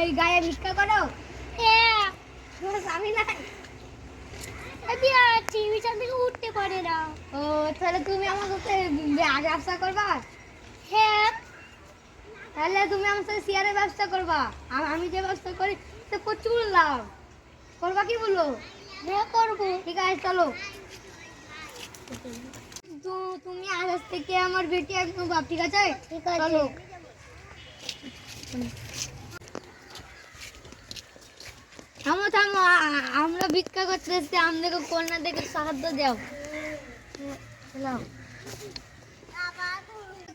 এই গায়ে ভিক্ষা করো? হ্যাঁ। তোমার স্বামী নাই? আমি বিছানা থেকে উঠতে পারে না। ও তাহলে তুমি আমার সাথে ব্যবসা করবা? হ্যাঁ। তাহলে তুমি আমার সাথে শেয়ারের ব্যবসা করবা। আমি যে ব্যবসা করি সে প্রচুর লাভ। করবা কি বলো? হ্যাঁ করবো। ঠিক আছে চলো। তো তুমি আজ থেকে আমার বেটি একদম বাপ, ঠিক আছে? ঠিক আছে। চলো। থামো থামো, আমরা ভিক্ষা করতে এসেছি, আমাদেরকে কন্যা দেখে সাহায্য দাও।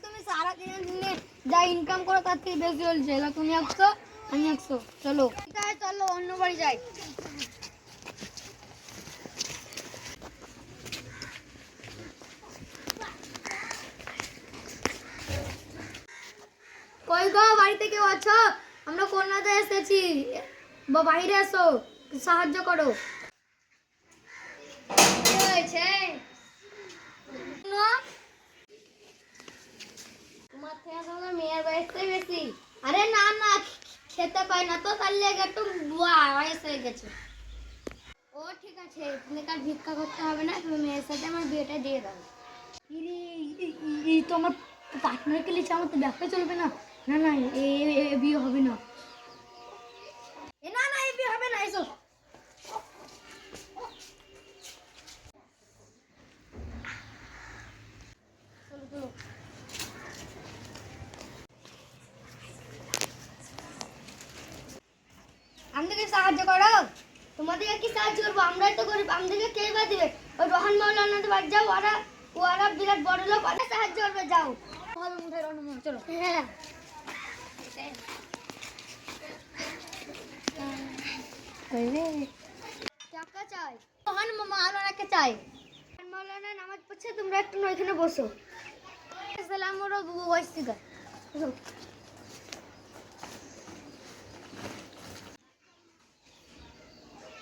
তুমি সারা দিনে যা ইনকাম করো তার থেকে বেশি চলছে। তুমি 100, আমি 100। চলো ঠিক আছে, চলো অন্য বাড়ি যাই। কই গো, বাড়িতে কেউ আছো? আমরা কন্যাতে এসেছি, বাইরে এসো, সাহায্য করো। কি হয়েছে? তোমার থেকে তোমার মেয়ের বয়সটাই বেশি। আরে না না, খেতে পাই না তো, তার লেগে একটু বয়স হয়ে গেছে। ও ঠিক আছে, তুমি কাল ভিক্ষা করতে হবে না, তুমি মেয়ের সাথে আমার বিয়েটা দিয়ে দাও। এই তো আমার পার্টনারকে লিখে, আমার তো ব্যবসা চলবে না। না না, এ বিয়ে হবে না। না না, এই বিয়ে হবে না, এসো। চলো চলো। আমাদেরকে সাহায্য করো। তোমাদেরকে কি সাহায্য করবো? আমরাই তো গরিব, আমাদেরকে কে বা দিবে? ওই রোহান মাওলানাদের বাড়ি যাও, ওরা বিরাট বড় লোক, ওরা সাহায্য করবে, যাও। হবে মুঠে রণ, চলো। হ্যাঁ। টাকা চাই, রোহান মাওলানাকে চাই। রোহান মাওলানা নামাজ পড়ছে, তোমরা একটু ওইখানে বসো। সালাম ওরা বসছি গা।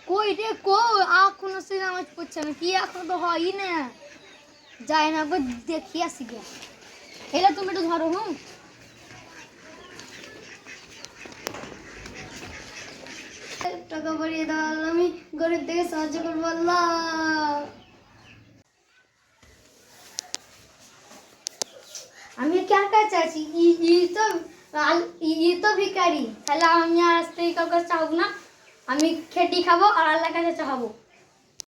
কই রে কই, এখনো সে নামাজ পড়ছে না কি? এখন তো হয়ই না, যায় না, একবার দেখি আসি গে। এলা তুমি একটু ধরো। টাকা বাড়িয়ে দাও, আমি গরিব থেকে সাহায্য করবো আল্লাহ। আমি কাকা চাচ্ছি, ই তো ভিখারি, তাহলে আমি আজ থেকে কাউকে চাহবো না। আমি খেটি খাবো আর আল্লাহর কাছে চাহবো।